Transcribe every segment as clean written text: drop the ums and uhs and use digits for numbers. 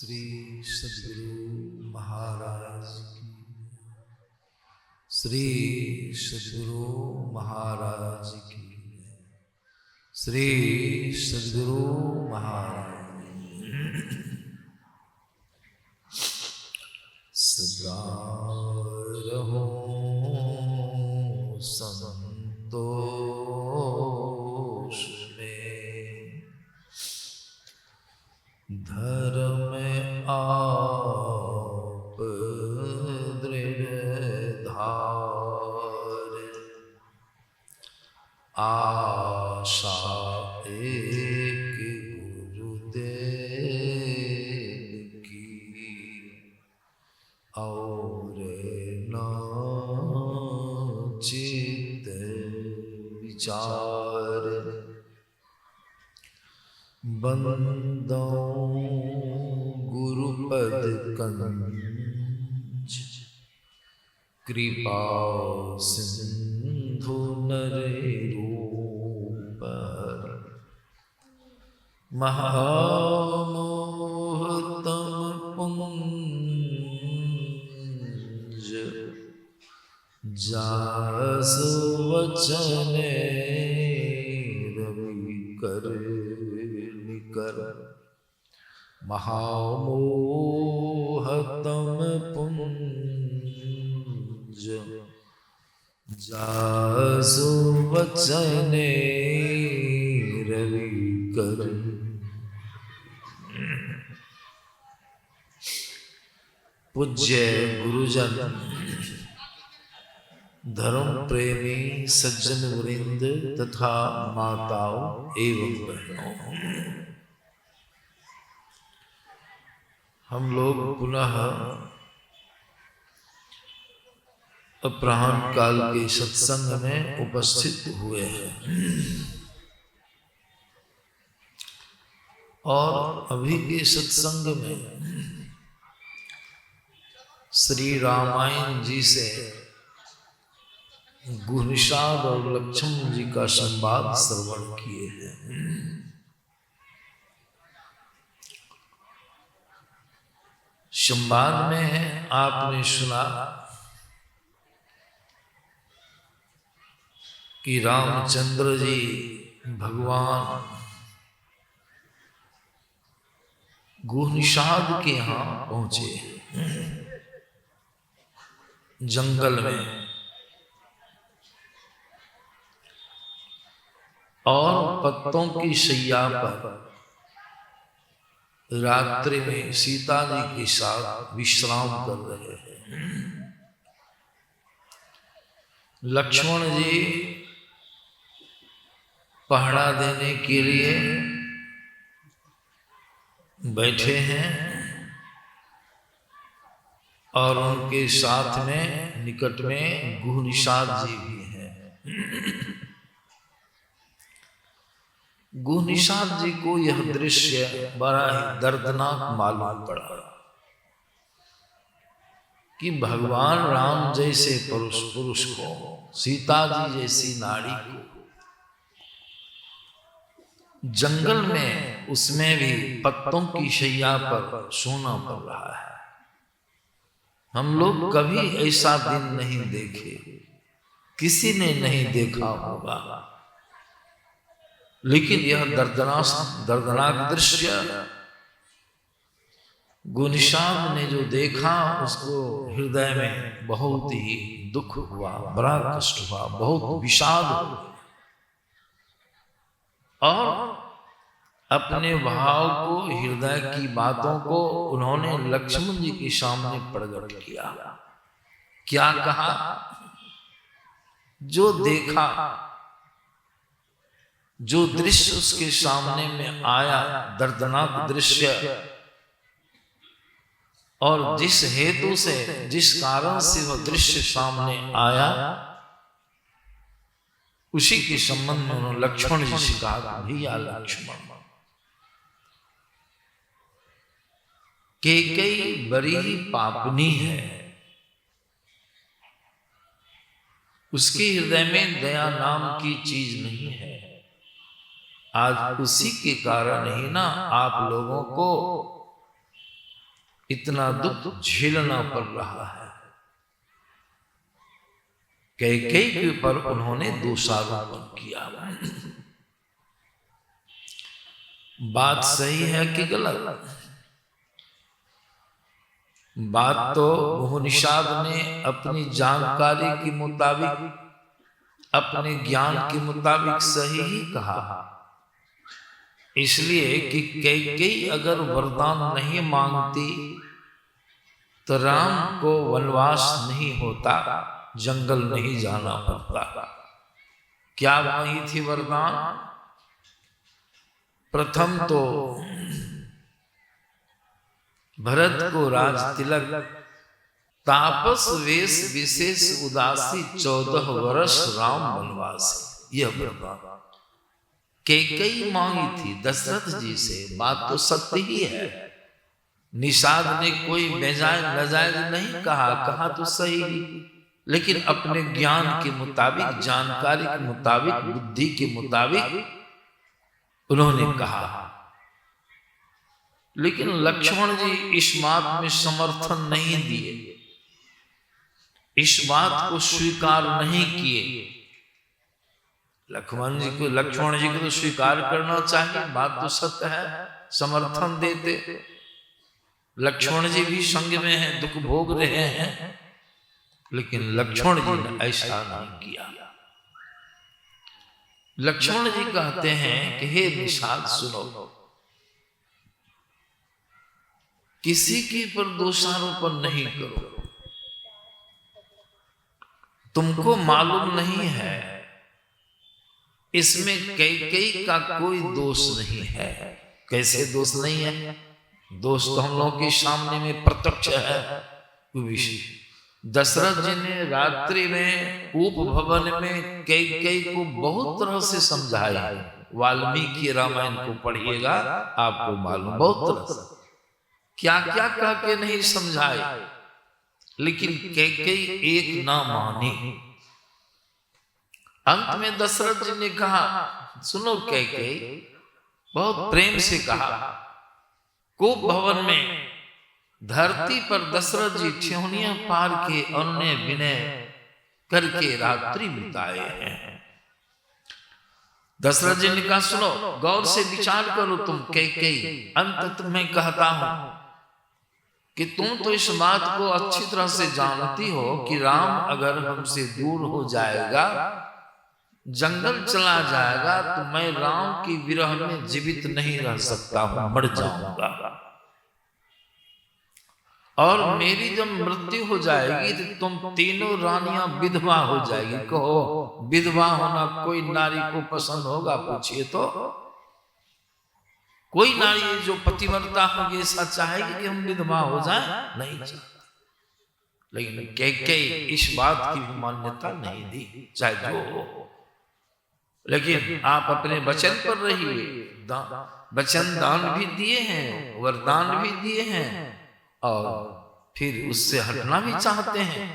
श्री सद्गुरु महाराज की, श्री सद्गुरु महाराज की, श्री सद्गुरु महाराज। सदा रहो संतोष में, धर्म आप दृढ़ धार, आशा एक गुरुदेव की, और न चित विचार। बंदों गुरुपद कंज, कृपा सिंधु नरेरूप, महामोहतम पुंज, जासु वचन रवि कर निकर। महामोहतम पुंज, जासु वचन रवि कर। पूज्य गुरुजन, धर्म प्रेमी सज्जन वृंद तथा माताओं एवं बहनों, हम लोग पुनः अपराह्न काल के सत्संग में उपस्थित हुए हैं और अभी के सत्संग में श्री रामायण जी से गुहनिषाद और लक्ष्मण जी का संवाद श्रवण किए हैं। संवाद में आपने सुना कि रामचंद्र जी भगवान गुहनिषाद के यहाँ पहुंचे जंगल में, और पत्तों की शैया पर रात्रि में सीता जी के साथ विश्राम कर रहे हैं। लक्ष्मण जी पहरा देने के लिए बैठे हैं और उनके साथ में निकट में गुहनिषाद जी भी हैं। गुहनिषाद जी को यह दृश्य बड़ा ही दर्दनाक मालूम पड़ा कि भगवान राम जैसे पुरुष को, सीता जी जैसी नारी को जंगल में, उसमें भी पत्तों की शैया पर सोना पड़ रहा है। हम लोग कभी ऐसा दिन नहीं देखे, किसी ने नहीं देखा होगा, लेकिन यह दर्दनाक दृश्य गुहनिषाद ने जो देखा, उसको हृदय में बहुत ही दुख हुआ, बड़ा कष्ट हुआ, बहुत विषाद हुआ, और अपने भाव को, हृदय की बातों को उन्होंने लक्ष्मण जी के सामने प्रकट किया। क्या कहा? जो देखा, जो दृश्य उसके सामने में आया, दर्दनाक दृश्य, और जिस हेतु से, जिस कारण से वह दृश्य सामने आया, उसी के संबंध में उन्होंने लक्ष्मण जी से कहा, भैया लक्ष्मण, कैकेयी बड़ी ही पापनी है, उसके हृदय में दया नाम की चीज नहीं है। आज उसी के कारण ही ना आप लोगों को इतना दुख झेलना पड़ रहा है। कैकेयी के ऊपर उन्होंने दोषारोपण किया। बात सही है कि गलत? बात तो मुनिषाद ने अपनी जानकारी के मुताबिक, अपने ज्ञान के मुताबिक सही ही कहा। इसलिए कि कैकेयी अगर वरदान नहीं मांगती तो राम को वनवास नहीं होता, जंगल नहीं जाना पड़ता। क्या मांगी थी वरदान? प्रथम तो भरत को राज तिलक, तापस वेश विशेष उदासी, 14 वर्ष राम वनवास, यह वरदान कैकेयी मांगी थी दशरथ जी से। बात तो सत्य ही है। निषाद ने कोई बेजायज नाजायज नहीं कहा, कहा तो सही ही, लेकिन अपने ज्ञान के मुताबिक, जानकारी के मुताबिक, बुद्धि के मुताबिक उन्होंने कहा। लेकिन लक्ष्मण जी इस बात में समर्थन नहीं दिए, इस बात को स्वीकार नहीं किए। लक्ष्मण जी को तो स्वीकार करना चाहिए, बात तो सत्य है, समर्थन देते। लक्ष्मण जी भी संग में हैं, दुख भोग रहे हैं, लेकिन लक्ष्मण जी ने ऐसा नहीं किया। लक्ष्मण जी कहते हैं कि हे निषाद सुनो, किसी के पर दोषारोपण नहीं करो। तुमको मालूम नहीं है इसमें कैकेयी का कोई दोष नहीं है। कैसे दोष नहीं है? दोष तो हम लोगों के सामने में प्रत्यक्ष है। दशरथ जी ने रात्रि में उपभवन में कैकेयी को बहुत तरह से समझाया। वाल्मीकि रामायण को पढ़िएगा, आपको मालूम बहुत तरह से क्या क्या कह के नहीं समझाए, लेकिन कैकेयी एक ना मानी। अंत में दशरथ जी ने कहा, सुनो कैकेयी, बहुत प्रेम से कहा। कूप भवन में धरती पर दशरथ जी ठेहुनिया पार के अन्य विनय करके रात्रि बिताए हैं। दशरथ जी ने कहा, सुनो गौर से विचार करो तुम कैकेयी, अंत मैं कहता हूं कि तुम तो इस बात को अच्छी तरह से जानती हो कि राम अगर हमसे दूर हो जाएगा, जंगल चला जाएगा, तो मैं राम की विरह में जीवित नहीं रह सकता हूं, मर जाऊंगा। और मेरी जब मृत्यु हो जाएगी तो तुम तीनों रानियां विधवा हो जाएगी। कहो विधवा होना कोई नारी को पसंद होगा? पूछिए तो। कोई नारी जो पतिव्रता होगी ऐसा चाहेगी कि हम विधवा हो जाएं? नहीं चाहती। लेकिन कैकेयी इस बात की मान्यता नहीं दी, चाहे जो हो। लेकिन आप अपने वचन पर रहिए। वचन दान भी दिए हैं, वरदान भी दिए हैं, और फिर उससे हटना भी चाहते हैं।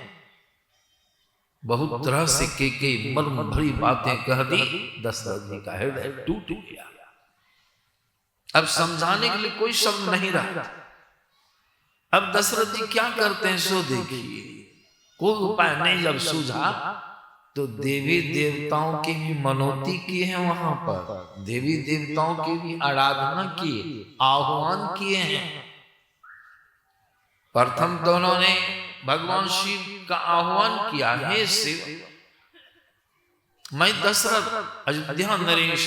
बहुत तरह से कैकेयी मर्म भरी बातें कह दी। दशरथ जी का हृदय टूट गया। अब समझाने के लिए कोई शब्द नहीं रहा। अब दशरथ जी क्या करते हैं सो देखिए। कोई उपाय नहीं जब सूझा तो देवी देवताओं की भी मनौती की है। वहां पर देवी देवताओं की भी आराधना की, आह्वान किए हैं। प्रथम तो उन्होंने भगवान शिव का आह्वान किया, हे शिव, मैं दशरथ अयोध्या नरेश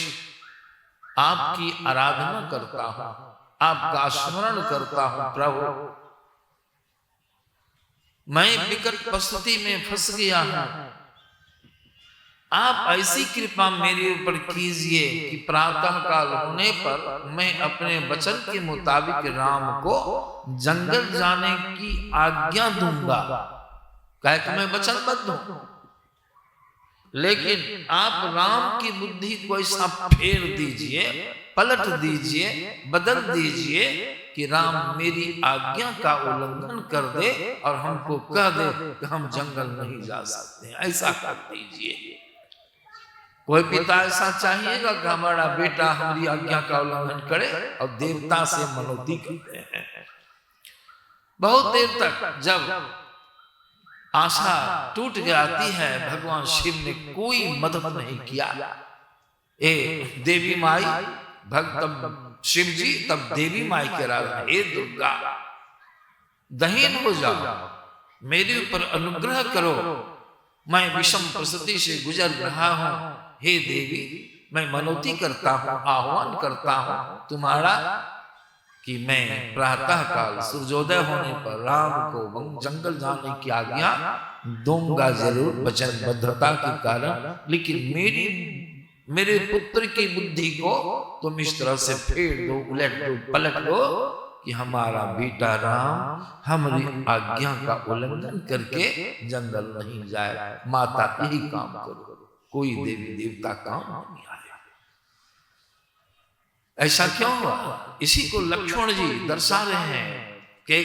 आपकी आराधना करता हूं, आपका स्मरण करता हूं प्रभु। मैं विकट परिस्थिति में फंस गया हूं, आप ऐसी कृपा मेरे ऊपर कीजिए कि प्रातः काल होने पर मैं अपने वचन के मुताबिक राम को जंगल जाने की आज्ञा दूंगा। कहे कि मैं वचनबद्ध हूं, लेकिन आप राम की बुद्धि को ऐसा फेर दीजिए, पलट दीजिए, बदल दीजिए कि राम मेरी आज्ञा का उल्लंघन कर दे और हमको कह दे कि हम जंगल नहीं जा सकते। ऐसा कर दीजिए। कोई पिता ऐसा चाहिएगा कि हमारा बेटा हमारी आज्ञा का उल्लंघन करे? और देवता से मनौती करते हैं। बहुत देर तक जब आशा टूट जाती है, भगवान शिव ने कोई मदद नहीं किया। ए देवी माई, भक्त शिव जी तब देवी माई के राजा, हे दुर्गा दहीन हो जाओ, मेरे ऊपर अनुग्रह करो, मैं विषम परिस्थिति से गुजर रहा हूं। हे देवी, मैं मनोती करता हूं, आह्वान करता हूं तुम्हारा कि मैं प्रातः काल सूर्योदय होने पर राम को जंगल जाने की आज्ञा दूंगा जरूर वचनबद्धता के कारण, लेकिन मेरे पुत्र की बुद्धि को तुम इस तरह से फेर दो, उलट दो, पलट दो कि हमारा बेटा राम हमारी आज्ञा का उल्लंघन करके जंगल नहीं जाए। माता यही काम करो, कोई देवी देवता काम नहीं आया। ऐसा क्यों हुआ? इसी को लक्ष्मण जी दर्शा रहे हैं कि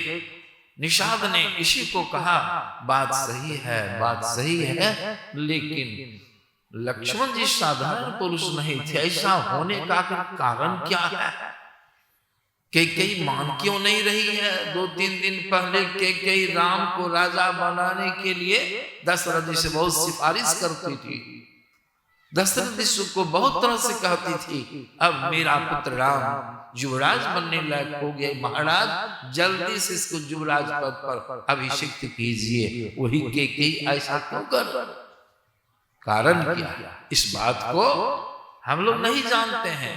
निषाद ने इसी को कहा, बात सही है, बात सही है, लेकिन लक्ष्मण जी साधारण पुरुष नहीं थे। ऐसा होने का कारण क्या है? कैकेयी मान क्यों नहीं रही है? 2-3 दिन पहले कैकेयी राम को राजा बनाने के लिए दशरथ जी से बहुत सिफारिश करती थी। दशरथ जी को बहुत तरह से कहती थी, अब मेरा पुत्र राम युवराज बनने लायक हो गया, महाराज जल्दी से इसको युवराज पद पर अभिषिक्त कीजिए। वही कैकेयी ऐसा क्यों कर? कारण क्या? इस बात को हम लोग नहीं जानते हैं।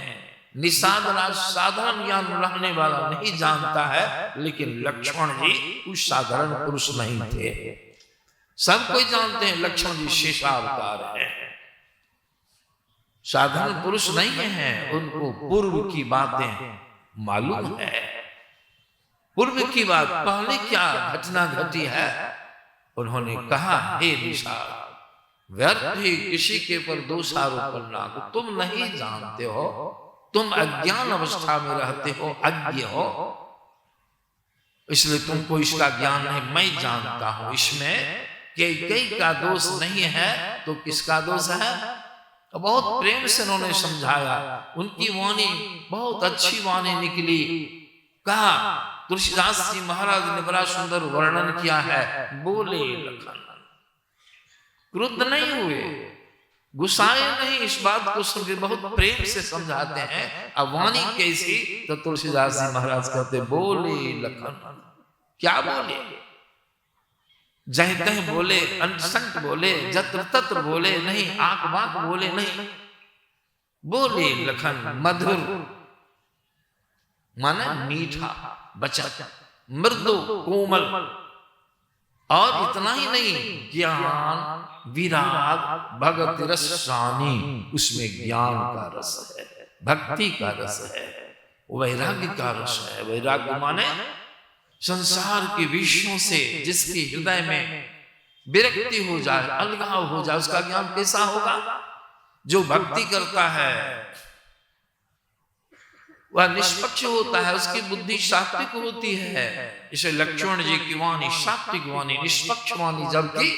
निषाद राज साधारण ज्ञान रखने वाला नहीं जानता है, लेकिन लक्ष्मण जी कुछ साधारण पुरुष नहीं थे। सब कोई जानते हैं लक्ष्मण जी शेषावतार है, साधारण पुरुष नहीं है। उनको पूर्व की बातें मालूम है। पूर्व की बात, पहले क्या घटना घटी है। उन्होंने कहा, हे निषाद, व्यर्थ ही किसी के पर दोषारोपण ना करो। तुम नहीं जानते हो, तुम अज्ञान अवस्था में रहते हो, अज्ञ हो, इसलिए तुमको इसका ज्ञान नहीं। मैं जानता हूं इसमें कैकेयी का दोष नहीं है, तो किसका दोष है? तो बहुत प्रेम से उन्होंने समझाया। उनकी वाणी बहुत अच्छी वाणी निकली। कहा, तुलसीदास जी महाराज ने बड़ा सुंदर वर्णन किया है। बोले लखन, क्रुद्ध नहीं हुए, गुस्साए नहीं। इस बात को सुनकर बहुत प्रेम से समझाते हैं। अब वाणी कैसी? तो तुलसीदास जी महाराज कहते, बोले लखन। क्या बोले? जह तह बोले, अंशंक बोले, जत्र तत्र बोले नहीं, आंख बांक बोले नहीं। बोले लखन मधुर माने मीठा वचन, मृदु कोमल, और इतना ही नहीं, ज्ञान विराग भगति रसानी, उसमें ज्ञान का रस है, भक्ति का रस है, वैराग्य का रस है। वैराग्य माने संसार के विषयों से जिसके हृदय में विरक्ति हो जाए, अलगाव हो जाए, उसका ज्ञान कैसा होगा? जो भक्ति करता है वह निष्पक्ष होता है, उसकी बुद्धि सात्विक होती है। इसे लक्ष्मण जी की वाणी सात्विक वाणी, निष्पक्ष वाणी, जबकि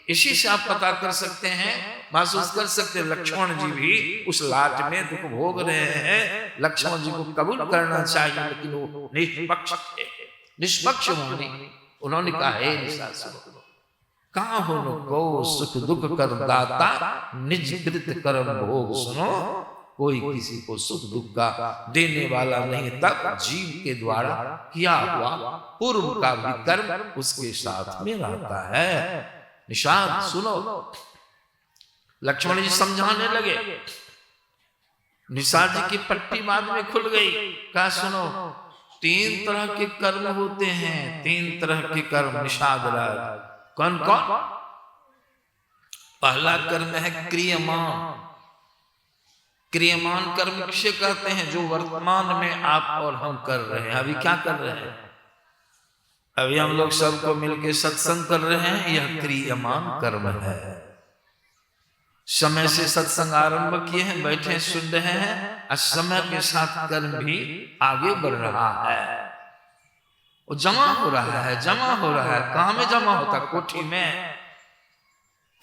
इसी से आप पता कर सकते हैं, महसूस कर सकते हैं, लक्ष्मण जी भी उस लाट में दुख भोग रहे हैं। लक्ष्मण जी को कबूल करना चाहिए, लेकिन वो निष्पक्ष थे, निष्पक्ष वाणी। उन्होंने कहा, हे निषाद सुनो, कहाँ हो को सुख दुख कर दाता, निज कृत कर्म भोग सुनो। कोई किसी को सुख दुख का देने वाला नहीं, तब जीव के द्वारा किया हुआ पूर्व का भी कर्म उसके साथ में रहता है। निषाद सुनो। लक्ष्मण जी समझाने लगे। निषाद जी की पट्टी बाद में खुल गई। कहा, सुनो, 3 तरह के कर्म होते हैं, 3 तरह के कर्म निषाद राज। कौन कौन? पहला कर्म है क्रियमान। क्रियमान कर्म किसे कहते हैं? जो वर्तमान में आप और हम कर रहे हैं। अभी क्या कर रहे हैं? अभी हम लोग सबको मिलकर सत्संग कर रहे हैं, यह क्रियमान कर्म है। समय से सत्संग आरंभ किए हैं, बैठे सुन रहे हैं, और समय के साथ कर्म भी आगे बढ़ रहा है। वो जमा हो रहा है, जमा हो रहा है। कहाँ में जमा होता? कोठी में,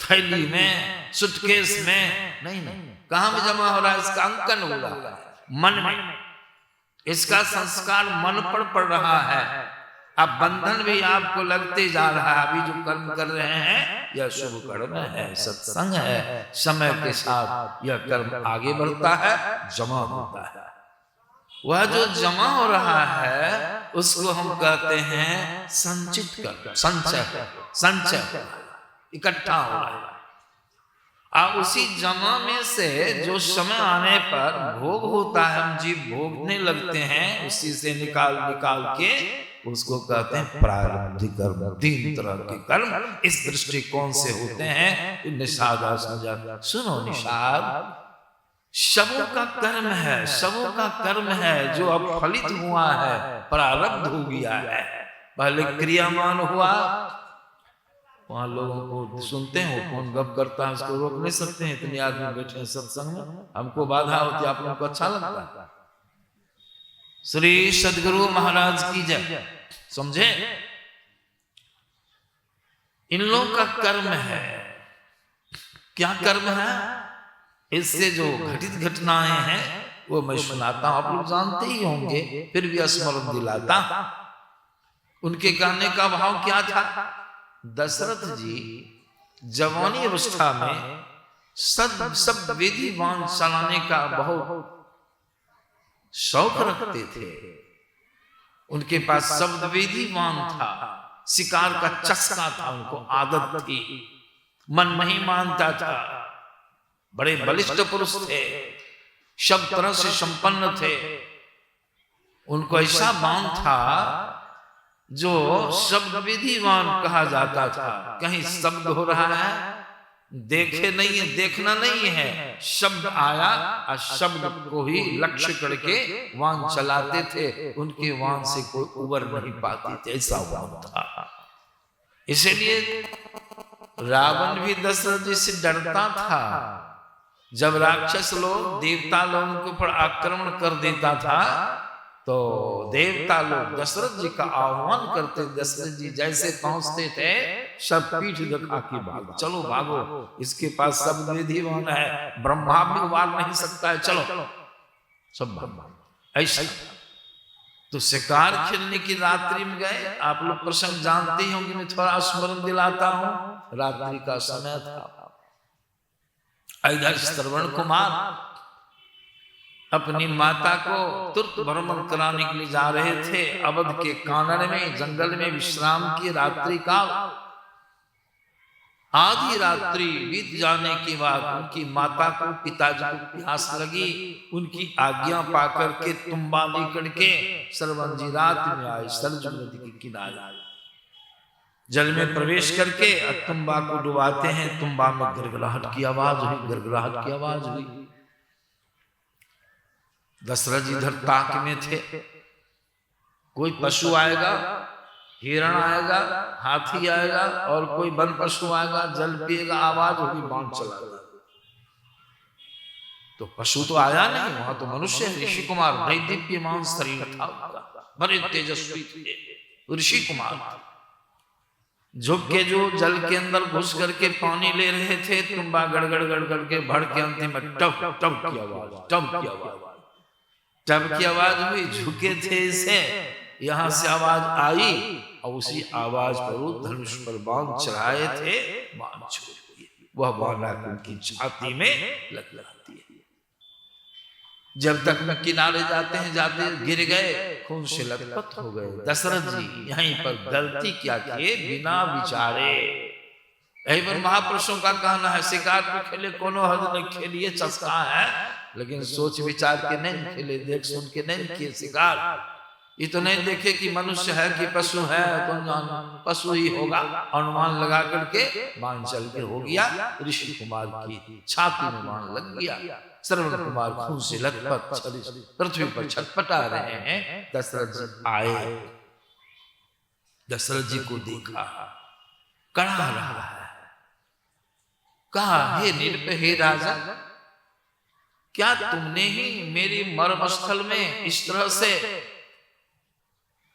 थैली में, सूटकेस में नहीं, कहां में जमा हो रहा है? इसका अंकन हो रहा है मन में, इसका संस्कार मन पर पड़ रहा है। अब बंधन भी आपको लगते जा रहा है। अभी जो कर्म कर रहे हैं यह शुभ कर्म है, सत्संग है। समय के साथ यह कर्म आगे बढ़ता है, जमा होता है। वह जो जमा हो रहा है उसको हम कहते हैं संचित कर्म, संचय इकट्ठा हो रहा है। और उसी जमा में से जो समय आने पर भोग होता है, हम जीव भोगने लगते हैं, उसी से निकाल के उसको कहते हैं प्रारब्धिक कर्म। 3 तरह के कर्म इस दृष्टिकोण से होते हैं। निषाद सुनो निषाद, सबों का कर्म है, सबों का कर्म है जो अब फलित हुआ है, प्रारब्ध हो गया है। पहले क्रियामान हुआ। वहां लोगों को सुनते हैं, वो कौन गप करता है उसको रोक नहीं सकते हैं, इतने आदमी बैठे हैं सत्संग में, हमको बाधा होती है, आप लोगों को अच्छा लगता है। श्री सद्गुरु महाराज की जय। समझे, इन लोगों का कर्म है। क्या कर्म है? इससे जो घटित घटनाएं हैं वो मैं सुनाता हूं, आप लोग जानते ही होंगे, फिर भी स्मरण दिलाता। उनके कहने का भाव क्या था? दशरथ जी जवानी अवस्था में सब विधि बाण चलाने का बहुत शौक रखते थे। उनके पास शब्द विधि बाण था, शिकार का चस्का था, उनको आदत थी, मन नहीं मानता था। बड़े बलिष्ठ पुरुष थे, सब तरह से संपन्न थे। उनको ऐसा बाण था जो शब्द विधिवान कहा जाता था। कहीं शब्द हो रहा है, देखे नहीं है, देखना नहीं है, शब्द आया और शब्द को ही लक्ष्य करके वान चलाते थे। उनके वान से कोई उबर नहीं पाती थे, ऐसा वान था। इसलिए रावण भी दशरथ जी से डरता था। जब राक्षस लोग देवता लोगों के ऊपर आक्रमण कर देता था तो देवता लोग दशरथ जी का आह्वान करते। दशरथ जी जैसे पहुंचते थे सब पीठ दिखा के भागो, चलो भागो, इसके पास सब विधिवान है, ब्रह्मा भी वार नहीं सकता है, चलो सब भागो। ऐसा तो शिकार खेलने की रात्रि में गए। आप लोग प्रसंग जानते ही होंगे, मैं थोड़ा स्मरण दिलाता हूं। रात्रि का समय था। इधर श्रवण कुमार अपनी माता को तुर्त भ्रमण कराने के लिए जा रहे थे। अवध के कानन में जंगल में विश्राम की रात्रि काल। आधी रात्रि बीत जाने के बाद उनकी माता को पिताजी को प्यास लगी। उनकी आज्ञा पाकर के तुम्बा लेकर के श्रवण जी रात में आए। सरजू नदी के किनारे जल में प्रवेश करके तुम्बा को डुबाते हैं। तुम्बा में गड़गड़ाहट की आवाज हुई, गड़गड़ाहट की आवाज हुई। दशरथ जी इधर ताक में थे। कोई पशु आएगा, हिरण आएगा, हाथी आएगा और कोई वन पशु आएगा, जल पिएगा, आवाज होगी, बाण चलाएगा। तो पशु तो आया नहीं, वहां तो मनुष्य ऋषि कुमार, दैदीप्यमान शरीर था उनका, बड़े तेजस्वी थे ऋषि कुमार। झुक के जो जल के अंदर घुस करके पानी ले रहे थे। तुम्बा गड़गड़ गड़गड़ के भड़ के अंतिम में टप टप की आवाज, टप की आवाज, टप की आवाज हुई। झुके थे इसे, यहां से आवाज आई और उसी आवाज पर वो धनुष पर बाण चढ़ाए थे, बाण छोड़ दिए। वह बाण उनकी छाती में लगती है। जब तक में किनारे जाते हैं, जाते गिर गए, खून से लथपथ हो गए। दशरथ जी यहीं पर गलती क्या किए बिना विचारे। यही पर महापुरुषों का कहना है, शिकार पे खेले कोनो हद नहीं खेलिए, चस्का है, लेकिन सोच विचार के नहीं खेले, देख सुन के नहीं किए शिकार। ये तो नहीं देखे कि मनुष्य है कि पशु है, तो पशु ही होगा, अनुमान लगा करके बाण चल के हो गया। ऋषि कुमार की छाती में बाण लग गया। श्रवण कुमार खून से लथपथ पृथ्वी पर छटपटा रहे हैं। दशरथ जी आए, दशरथ जी को देखा, कड़ा रहा है। कहा, हे निरपे, हे राजा, क्या तुमने ही मेरी मर्मस्थल में इस तरह से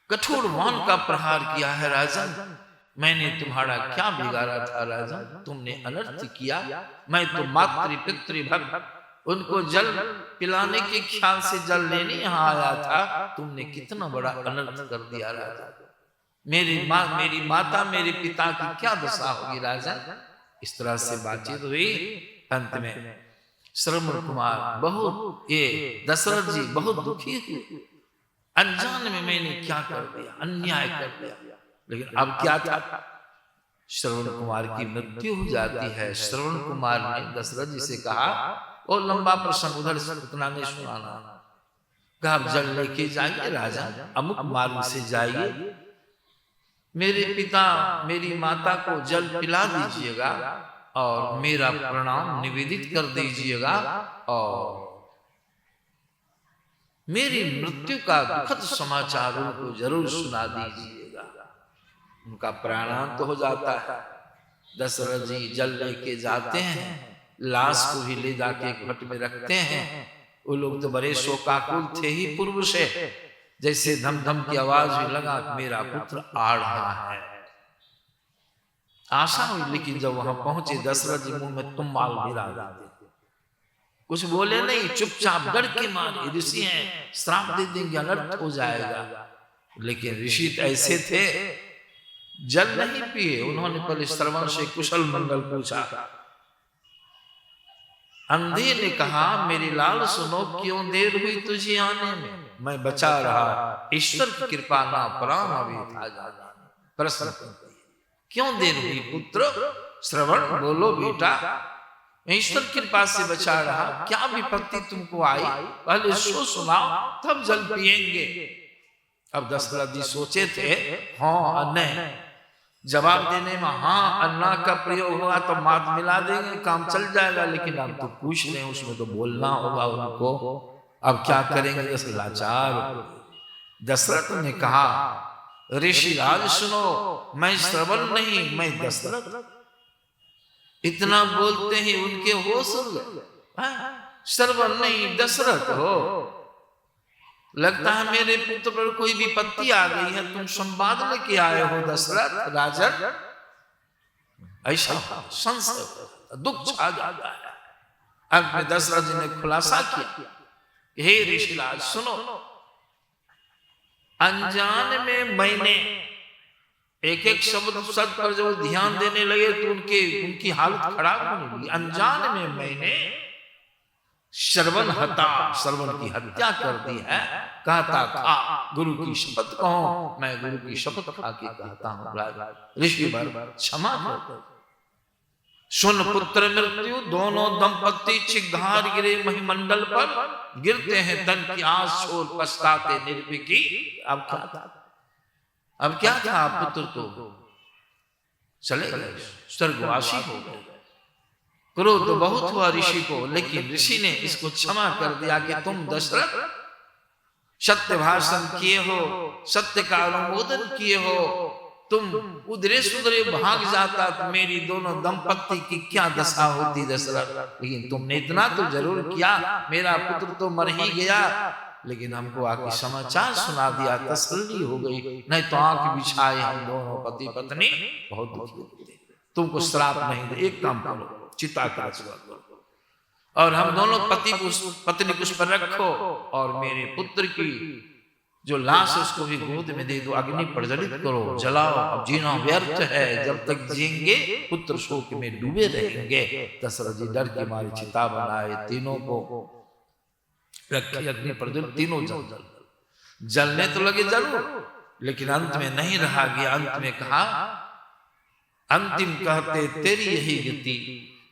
कठोर बाण का प्रहार किया है राजन? मैंने तुम्हारा क्या बिगाड़ा था राजन? तुमने अनर्थ किया। मैं तो मातृ पितृ भक्त, उनको जल पिलाने के ख्याल से जल लेने यहाँ आया था। तुमने कितना बड़ा अनर्थ कर दिया राजा। मेरी माता मेरे पिता की क्या दशा होगी राजन। इस तरह से बातचीत हुई। अंत में श्रवण कुमार बहुत, ये दशरथ जी बहुत दुखी हुए। अनजान में मैंने क्या कर दिया, अन्याय कर दिया। लेकिन अब क्या था, श्रवण कुमार की मृत्यु हो जाती है। श्रवण कुमार ने दशरथ जी से कहा, वो लंबा प्रसंग उधर से उतना नहीं सुनाना, कहा जल लेके जाइए राजा, अमुक मार्ग से जाइए, मेरे पिता मेरी माता को जल पिला दीजिएगा और मेरा प्रणाम निवेदित कर दीजिएगा और मेरी मृत्यु का दुखद समाचार उनको जरूर सुना दीजिएगा। उनका प्राणांत हो जाता है। दशरथ जी जल लेके जाते हैं, लाश को भी ले जाके घट में रखते हैं। वो लोग तो बड़े शोकाकुल थे ही पूर्व से, जैसे धम धम की आवाज भी लगा मेरा पुत्र आ रहा है। आशा हुई, लेकिन जब वहां पहुंचे दशरथ जी मुंह में तुम माल गिरा देते, कुछ बोले नहीं, चुपचाप डर के मारे, ऋषि हैं श्राप दे देंगे, अनर्थ हो जाएगा। लेकिन ऋषि ऐसे थे, जल नहीं पिए। उन्होंने पहले श्रवण से कुशल मंगल पूछा। अंधे ने कहा मेरी लाल सुनो, क्यों देर हुई तुझे आने में, मैं बचा रहा, ईश्वर की कृपा ना पराम अभी था जाना। प्रश्न क्यों देर हुई पुत्र, श्रवण बोलो बेटा, ईश्वर कृपा से बचा रहा, क्या विपत्ति तुमको आई, पहले सो सुनाओ तब जल पिएंगे। अब दशरथ जी सोचे थे हाँ नहीं, जवाब देने में हाँ अन्ना का प्रयोग हुआ तो मात मिला देंगे, काम चल जाएगा। लेकिन अब तो पूछ रहे हैं, उसमें तो बोलना होगा उनको, अब क्या करेंगे, लाचार। दशरथ ने कहा ऋषिराज सुनो, मैं श्रवण नहीं मैं दशरथ। इतना बोलते ही उनके होश उड़ गए। श्रवण नहीं दशरथ हो, लगता है मेरे पुत्र पर कोई विपत्ति आ गई है, तुम संवाद लेके आए हो दशरथ राजन। ऐसा संशय दुख छा जाता है। अंत में दशरथ जी ने खुलासा किया, हे ऋषिराज सुनो, अनजान में मैंने एक एक शब्द पर जब ध्यान देने लगे तो उनकी हालत खराब होने लगी। अनजान में मैंने श्रवण की हत्या कर दी है, कहता था गुरु की शपथ कहो, मैं गुरु की शपथ खा के कहता हूँ ऋषि वर क्षमा कर। सुन पुत्र मृत्यु, दोनों दंपति चिघार गिरे महिमंडल पर, गिरते हैं तन की आस छोड़ पछताते निर्विकी। अब क्या था, पुत्र तो चले गए, स्वर्गवासी हो गए। क्रोध तो बहुत हुआ ऋषि को, लेकिन ऋषि ने इसको क्षमा कर दिया कि तुम दशरथ सत्य भाषण किए हो, सत्य का अनुमोदन किए हो, तुम उधरे सुधरे भाग जाता तो मेरी दोनों दंपत्ति की क्या दशा होती दशरथ। लेकिन तुमने इतना तो जरूर किया, मेरा पुत्र तो मर ही गया, लेकिन हमको आके समाचार सुना दिया, तसल्ली हो गई। नहीं तो आंख बिछाए हम दोनों पति पत्नी बहुत दुखी होते। तुमको श्राप नहीं दे, एक काम करो, चिता का करो और हम दोनों पति पत्नी कुछ पर रखो और मेरे पुत्र की जो लाश है उसको भी गोद में दे दो, अग्नि प्रज्वलित करो, जलाओ। अब जीना व्यर्थ है, जब तक जिएंगे पुत्र शोक में डूबे रहेंगे। दशरथ जी डर के मारे चिता बनाए, तीनों को रखी, अग्नि प्रज्वलित, तीनों जलने तो लगे जरूर, लेकिन अंत में नहीं रहा गया। अंत में कहा, अंतिम कहते तेरी यही गति,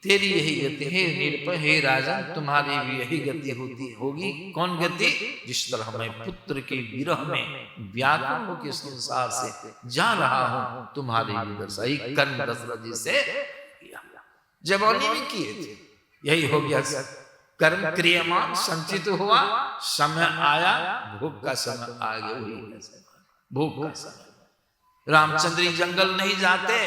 तेरी यही गति है निरपय, हे राजन तुम्हारी भी यही गति होगी। कौन गति, जिस तरह मैं पुत्र के विरह में व्याकुल होकर संसार से जा रहा हूं, तुम्हारी भी दशा कर्म दशरथ जी से जवानी में किए थे, यही हो गया। कर्म क्रियमान संचित हुआ, समय आया, भोग का समय आ गया, भोग का समय। रामचंद्र जंगल नहीं जाते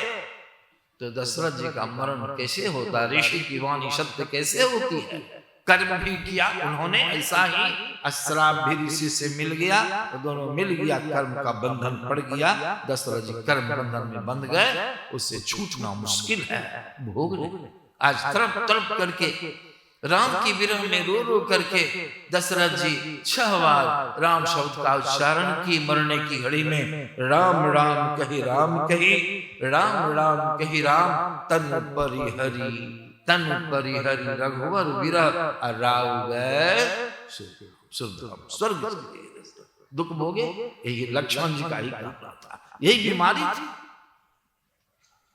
तो दशरथ जी का मरण कैसे होता, ऋषि की वाणी सत्य कैसे होती है। कर्म भी किया उन्होंने, ऐसा ही अश्राप भी ऋषि से मिल गया, तो दोनों मिल गया, कर्म का बंधन पड़ गया। दशरथ जी कर्म बंधन में बंध गए, उससे छूटना मुश्किल है, भोग ले। आज तरफ तरफ करके राम की विरह में रो रो करके दशरथ जी 6 बार राम शब्द का उच्चारण की। मरने की घड़ी में राम राम कही राम कही, राम राम कही राम तनु परिहरी, तनु परिहरी रघुवर विरह राव गए स्वर्ग। दुख भोगे, यही लक्ष्मण जी का ही काम था, यही बीमारी थी।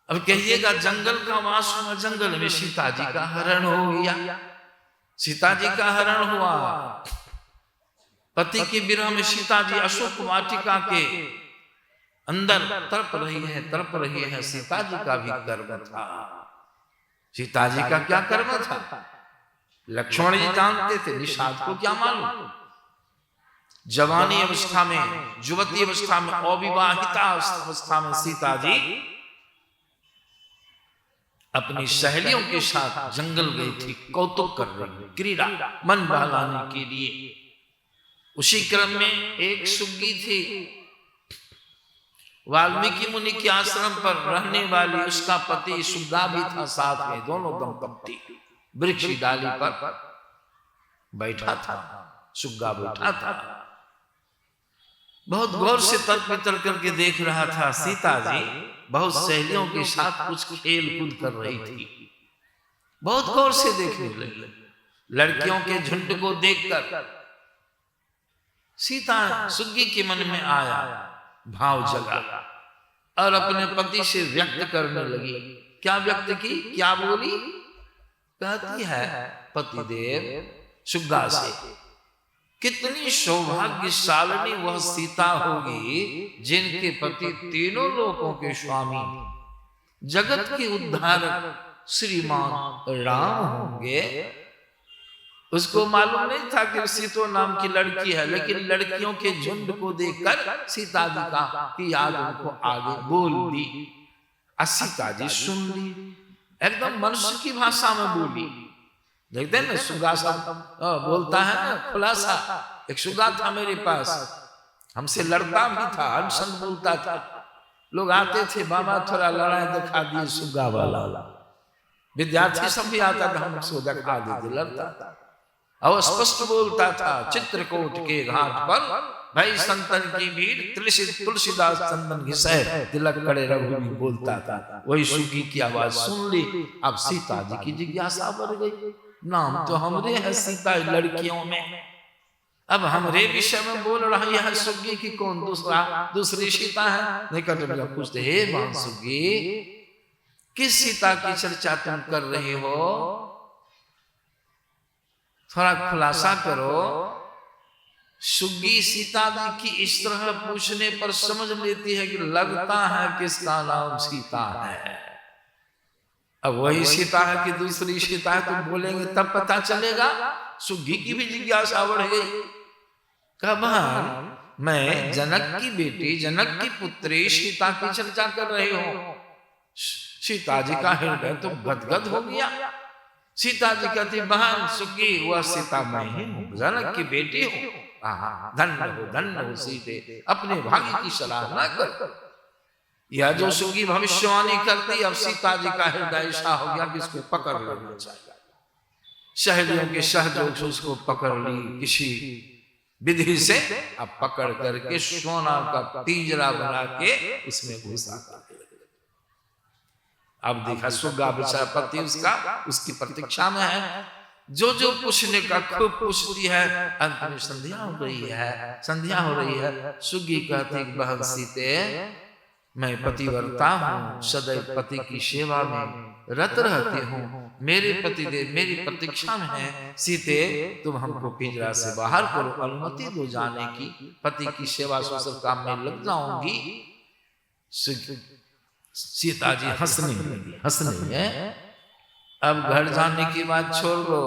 अब कहिएगा जंगल का वास हुआ, जंगल में सीता जी का हरण हो गया। सीता जी का हरण हुआ, पति के विरह में सीता जी अशोक वाटिका के अंदर तड़प रही है। सीता जी का भी कर्म था। सीता जी का क्या कर्म था? लक्ष्मण जी जानते थे, निषाद को क्या मालूम। जवानी अवस्था में, युवती अवस्था में, अविवाहिता अवस्था में सीता जी अपनी सहेलियों के साथ जंगल गई थी, कौतुक कर रही, क्रीड़ा मन बहलाने के लिए। उसी क्रम में एक सुग्गी थी, वाल्मीकि मुनि के आश्रम पर रहने वाली, उसका पति सुग्गा भी था साथ में। दोनों दंपत्ति वृक्ष की डाली पर बैठा था, सुग्गा बैठा था। बहुत गौर से तर्क वितर्क करके देख रहा था। सीता जी बहुत सहेलियों के साथ कुछ खेल कूद कर रही थी, बहुत गौर से देखने लगी। लड़कियों के झुंड को देखकर सीता सुग्गी के मन में आया, भाव जगा और अपने पति से व्यक्त करने लगी। क्या व्यक्त की, क्या बोली? कहती है पतिदेव सुग्गा से, कितनी सौभाग्यशालिनी वह सीता होगी जिनके पति तीनों लोकों के स्वामी, जगत के उद्धारक श्रीमान राम होंगे। उसको मालूम नहीं था कि सीतो नाम की लड़की है, लेकिन लड़कियों के झुंड को देखकर सीता जी का की याद उनको आगे बोल दी। सीता जी सुन ली, एकदम मनुष्य की भाषा में बोली। देखते हैं ना, सुगा सा बोलता है ना, खुलासा। एक सुगा था मेरे पास, हमसे लड़ता भी था, अनशन बोलता था। लोग आते थे, बाबा थोड़ा लड़ाई दिखा दिए सुगा वाला। विद्यार्थी सब भी आता था, हम उसको दिखा देते, लड़ता था और स्पष्ट बोलता था। चित्रकूट के घाट पर भाई संतन की भीड़, तुलसीदास चंदन घिसे तिलक करे रघुवीर बोलता था। वही सुगी की आवाज सुन ली। अब सीता जी की जिज्ञासा बढ़ गई। नाम तो हमरे है सीता लड़कियों में, अब हमरे विषय में बोल रही है सुगी की कौन दूसरी सीता है? निकट में पूछते, हे मान सुगी, किस सीता की चर्चा तुम कर रहे हो? थोड़ा खुलासा करो। सुगी सीता जी की इस तरह पूछने पर समझ लेती है कि लगता है किसका नाम सीता है। अब वही सीता है कि दूसरी सीता है, तुम बोलेंगे तब पता चलेगा। सुगी की भी जिज्ञासा बढ़ गई। कहा मैं जनक की बेटी, जनक की पुत्री सीता की चर्चा कर रहे हो। सीता जी का हृदय तो गदगद हो गया। सीता जी कहती, बहन सुगी, वह सीता मैं ही हूँ, जनक की बेटी हूँ। धन्य हो सीते, अपने भाग्य की सराहना कर। यह जो सुगी भविष्यवाणी करती, अब सीता जी का हृदय ऐसा हो गया कि इसको पकड़ लेना चाहिए। सहेलियों के सहयोग से उसको पकड़ ली किसी विधि से। अब पकड़ करके सोना का पिंजरा बना के उसमें घुसा। अब देखा सुगा बेचारा पति उसका उसकी प्रतीक्षा में है। जो जो पूछने का खूब पूछती है। अंत में संध्या हो रही है। सुगी कहती, बहन सीते, मैं पतिव्रता हूँ, सदैव पति की सेवा में रत रहती हूँ। मेरे पतिदेव मेरी प्रतीक्षा में है। सीते, तुम हमको पिंजरा से बाहर करो, अनुमति दो जाने की। पति की सेवा सुसर काम में लग जाऊंगी। सीता जी हंसने लगी। अब घर जाने की बात छोड़ दो,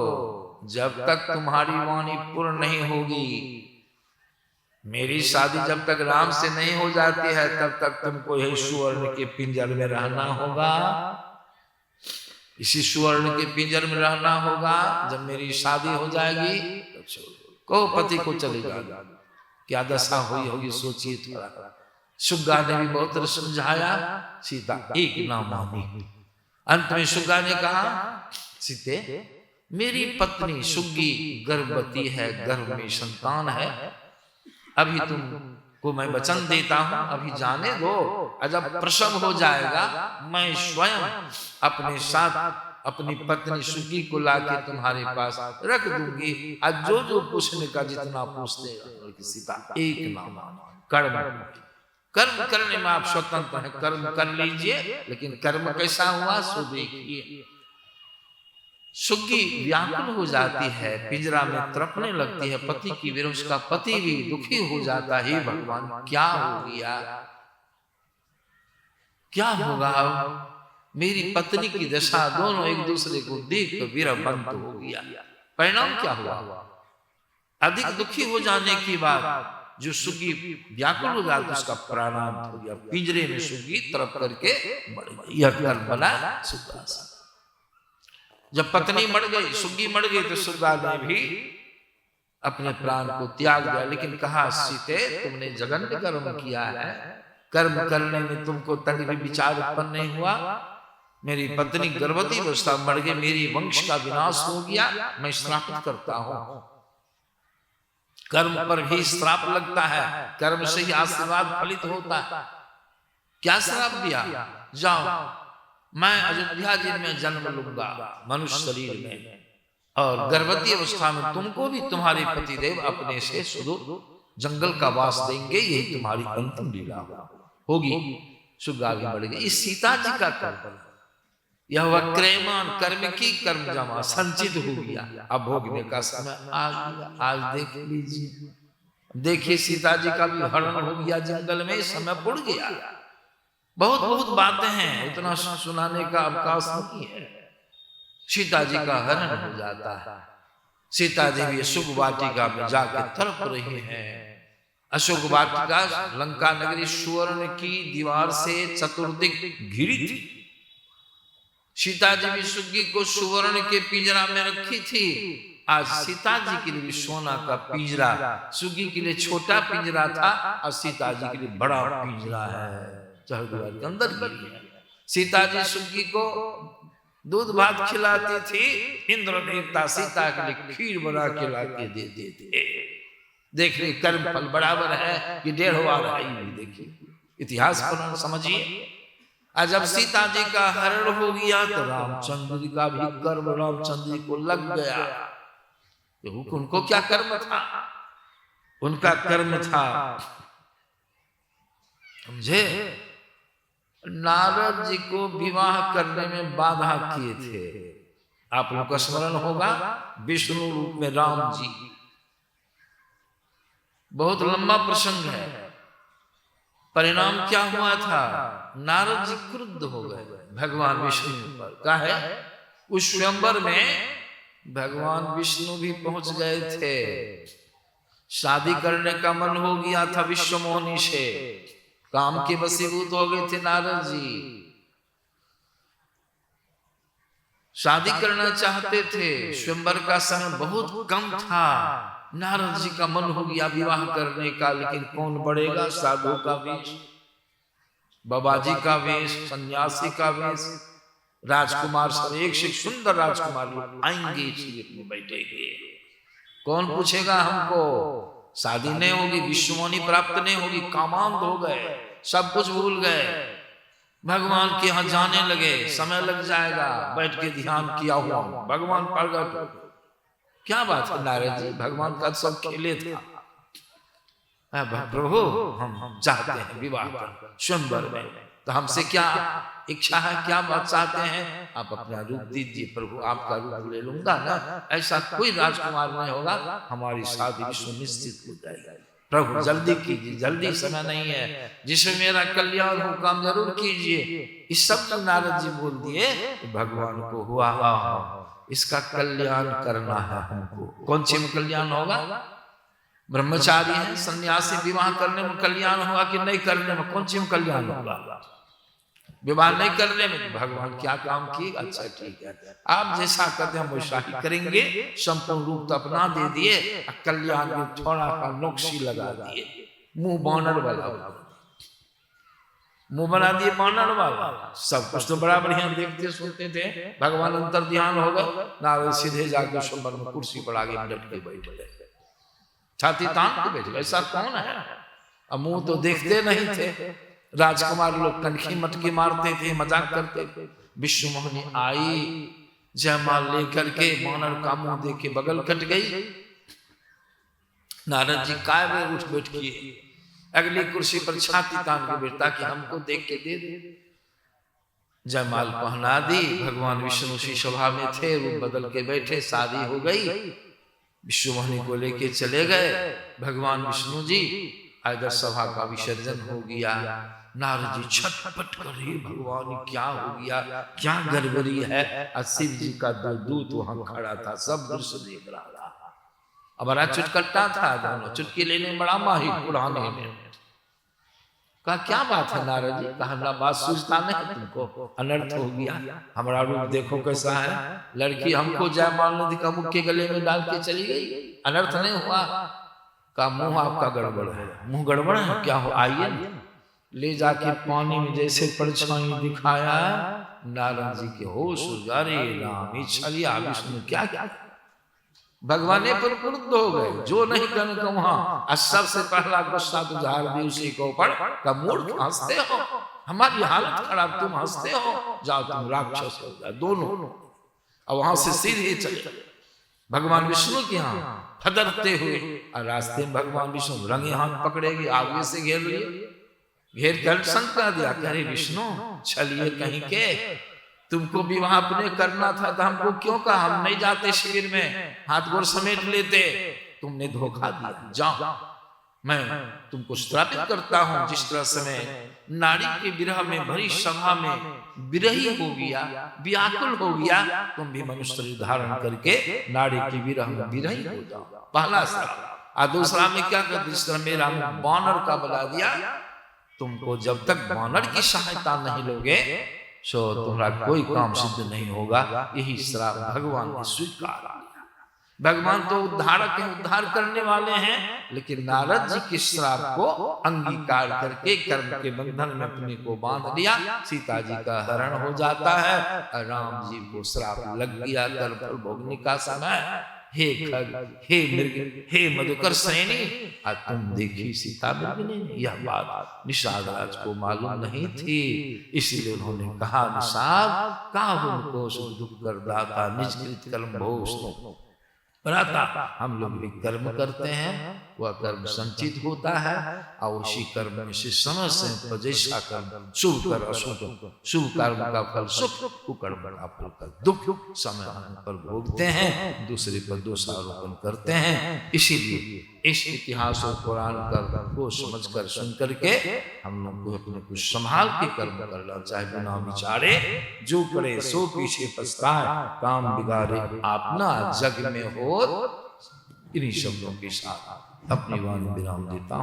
जब तक तुम्हारी वाणी पूर्ण नहीं होगी, मेरी शादी जब तक राम से नहीं हो जाती है, तब तक तुमको यही सुवर्ण के पिंजर में रहना होगा। इसी सुवर्ण के पिंजर में रहना होगा। जब मेरी शादी हो जाएगी को पति को चले जाएगा। क्या दशा हुई होगी सोचिए थोड़ा। सुग्गा ने भी बहुत समझाया, सीता एक ना मानी। अंत में सुग्गा ने कहा, सीते मेरी पत्नी सुग्गी गर्भवती है, गर्भ में संतान है, अभी तुमको मैं वचन देता हूं, अभी जाने दो, जब प्रसव हो जाएगा मैं स्वयं अपने साथ अपनी पत्नी सुग्गी को लाके तुम्हारे पास रख दूंगी। आज जो जो पूछने का जितना पूछते सीता एक नाम कर्म। कर्म करने में आप स्वतंत्र हैं, कर्म कर लीजिए, लेकिन कर्म कैसा हुआ सो देखिए। सुग्गी व्याकुल हो जाती है, पिंजरा में तड़पने लगती है, पति की विरह, उसका पति भी दुखी हो जाता है। भगवान क्या हो गया, क्या होगा, मेरी पत्नी की दशा, दोनों एक दूसरे को देख कर विरह बंद हो गया। परिणाम क्या हुआ, अधिक दुखी हो जाने के बाद जो सुग्गी व्याकुल हो जाती उसका प्राणांत हो गया। पिंजरे में सुग्गी तड़प करके मर गई। यह कर्म बना सुग्गा। जब पत्नी मर गई, सुग्गी मर गई, तो सुग्गा ने भी अपने प्राण को त्याग दिया, लेकिन कहा सीते तुमने जघन्य कर्म किया है, कर्म करने में तुमको तक भी विचार उत्पन्न नहीं हुआ। मेरी पत्नी गर्भवती अवस्था मर गई, मेरी वंश का विनाश हो गया, मैं श्रापित करता हूं। कर्म पर भी श्राप लगता है, कर्म से ही आशीर्वाद फलित होता है। क्या श्राप दिया, जाओ मैं अयोध्या जी में जन्म लूंगा मनुष्य शरीर में, और गर्भवती अवस्था में तुमको भी तुम्हारे पतिदेव अपने से सुदूर जंगल का वास देंगे, यही तुम्हारी अंतिम लीला होगी। सुग्गा भी बढ़ गई। इस सीता जी का कर्म यह वह क्रेमान कर्म की कर्म जमा संचित हो गया, अब भोगने का समय आ गया। आज देख लीजिए, देखिए सीता जी का भी हरण हो गया जंगल में, समय पुड़ गया। बहुत बहुत बातें हैं, उतना सुनाने का अवकाश नहीं है। सीता जी का हरण हो जाता है। सीता जी भी अशोक वाटिका में जाकर तड़प रही हैं। अशोक वाटिका लंका नगरी सुवर्ण की दीवार से चतुर्दिक घिरी थी। सीता जी भी सुग्गी को सुवर्ण के पिंजरा में रखी थी। आज सीता जी के लिए सोना का पिंजरा, सुग्गी के लिए छोटा पिंजरा था, और सीता जी के लिए बड़ा पिंजरा है, चहरदीवार के अंदर गिरी है। सीता जी सुग्गी को दूध भात खिलाती थी, इंद्र देवता सीता के लिए खीर बना के लाके देते थे। देख रहे कर्म फल बराबर है कि 1.5 बार है, देखिए इतिहास को समझिए। आज जब सीता जी का हरण हो गया तो रामचंद्र जी का भी कर्म रामचंद्र जी को लग गया। उनको क्या कर्म था, उनका कर्म था, समझे, नारद जी को विवाह करने में बाधा किए थे। आप लोग का स्मरण होगा, विष्णु रूप में राम जी, बहुत लंबा प्रसंग है। परिणाम क्या हुआ था, नारद जी क्रुद्ध हो गए भगवान विष्णु पर। क्या है, उस स्वयंवर में भगवान विष्णु भी पहुंच गए थे। शादी करने का मन हो गया था विश्व मोहिनी से, काम के वशीभूत हो गए थे नारद जी, शादी करना चाहते थे। स्वयंवर का समय बहुत कम था, नारद जी का मन हो गया विवाह करने का, लेकिन कौन बढ़ेगा, साधु का वेश, बाबाजी का वेश, सन्यासी का वेश, राजकुमार सब एक से सुंदर राजकुमार लोग आएंगे, सीट में बैठेंगे, कौन पूछेगा हमको, शादी नहीं होगी, विश्वमोहिनी प्राप्त नहीं होगी, कामांध हो गए, सब कुछ भूल गए, भगवान के यहाँ जाने लगे, समय लग जाएगा, बैठ के ध्यान किया हुआ भगवान प्रगट। क्या बात है नारद जी, भगवान का सब खेले था। प्रभु हम चाहते हैं विवाह कर स्वयंवर में, तो हमसे क्या इच्छा है, क्या बात चाहते हैं, आप अपना रूप दीजिए प्रभु, आपका रूप ले लूंगा ना, ऐसा कोई राजकुमार नहीं होगा, हमारी शादी सुनिश्चित हो जाएगी। प्रभु जल्दी कीजिए, जल्दी समय नहीं है, जिसमें मेरा कल्याण हो काम जरूर कीजिए। इस सब नारद जी बोल दिए, भगवान को हुआ इसका कल्याण करना है हमको। कौन सी में कल्याण होगा, ब्रह्मचारी है, सन्यासी, विवाह करने में कल्याण होगा कि नहीं करने में, कौन सी में कल्याण होगा, विवाह नहीं करने में। भगवान क्या काम किए, अच्छा ठीक है, आप जैसा कहते हैं वैसा ही करेंगे, संपूर्ण रूप तो अपना दे दिए, कल्याण में थोड़ा सा नौकसी लगा दिए, मुंह बानर वाला। मुंह बना दिए बानर वाला। सब कुछ तो बड़ा बढ़िया देखते सुनते थे। भगवान अंतर ध्यान हो गए, नारद सीधे जाकर स्वयंवर में कुर्सी पर आगे डट के बैठ गए, छाती तान के बैठ गए। ऐसा कौन है? अब मुंह तो देखते नहीं थे। राजकुमार लोग कनखी मटकी मारते थे, मजाक करते थे। विष्णु मोहिनी आई, जयमाल लेकर के बानर का मुंह देख के बगल कट गई। नारद जी काय में उठ बैठ किए, अगली कुर्सी पर छाती तान के बैठा कि हमको देख के दे दे। जयमाल पहना दी। भगवान विष्णु उसी सभा में थे, रूप बदल के बैठे, शादी हो गई। विष्णु मोहिनी को लेके चले गए। भगवान विष्णु जी इधर सभा का विसर्जन हो गया। नारद जी छटपट कर रहे, भगवान क्या हो गया, क्या गड़बड़ी है। शिव जी का दूत वहां खड़ा था, सब दृश्य देख रहा था। अब बड़ा चुटकट्टा था, दोनों चुटकी लेने में बड़ा माहिर पुराने में। कहा क्या बात है नारद जी? कहा हमरा बात सूझता नहीं तुमको, अनर्थ हो गया। हमारा रूप देखो कैसा है। लड़की हमको जयमाल नदी का मुख के गले में डाल के चली गई, अनर्थ नहीं हुआ? का मुंह आपका गड़बड़ है। मुंह गड़बड़ है? क्या हो, आइए ले जाके पानी में जैसे परछाई दिखाया, नारद जी के होश उजारे, राम छलिया विष्णु क्या क्या। भगवान पर क्रुद्ध हो गए, जो नहीं करने का वहां। सबसे पहला गुस्सा तो झाड़ दी उसी के ऊपर। का मूर्ख, हंसते हो, हमारी हालत खराब, तुम हंसते हो, जाओ तुम राक्षस हो जाओ दोनों। और वहां से सीधे चले भगवान विष्णु के यहाँ, फदरते हुए। और रास्ते में भगवान विष्णु रंगे हाथ पकड़ेगी, आगे से घेर लिए, घेर कर शंका दिया, कह रहे विष्णु चलिए कहीं के, तुमको विवाह अपने करना था तो हमको क्यों कहा? हम नहीं जाते शिविर में, हाथ गोर समेट लेते। तुमने धोखा दिया, जाओ मैं तुमको श्रापित करता हूं। जिस तरह समय नारी के विरह में भरी सभा में विरही हो गया, व्याकुल हो गया, तुम भी मनुष्य शरीर धारण करके नारी की विरह में विरही हो जाओ। पहला श्राप। और दूसरा में क्या कर, जिस तरह मेरा बानर का बना दिया, तुमको जब तक बानर की सहायता नहीं लोगे सो तुम्हारा कोई काम सिद्ध नहीं होगा। यही श्राप भगवान ने स्वीकार किया। भगवान तो उद्धारक हैं, उद्धार करने वाले हैं, लेकिन नारद जी के श्राप को अंगीकार करके कर्म के बंधन में अपने को बांध लिया। सीता जी का हरण हो जाता है और राम जी को श्राप लग गया। कर्म फल भोगने का समय। हे खग, हे मृग, हे मधुकर सैनी, आज तुम देखी सीता मृग ने, यह बात निषाद राज को मालूम नहीं थी। इसलिए उन्होंने कहा, निषाद का उनको सुख दुख कर दाता, निज कृत कर्म भोग बनाता। हम लोग भी कर्म करते हैं, वह कर्म संचित होता है और उसी कर्म में से समय से जैसा कर्म, शुभ कर्म अशुभ, शुभ कर्म का फल सुख, कुकर्म का फल का दुख समय पर भोगते हैं, दूसरे पर दोषारोपण करते हैं। इसीलिए इस इतिहास और पुराण को समझ कर सुन करके हम लोग को अपने कुछ संभाल के कर्म करना चाहिए, बिना विचारे। जो करे सो पीछे पछताए, काम बिगाड़े अपना जग में हो। इन्हीं शब्दों के साथ अपनी वाणी विराम देता हूं।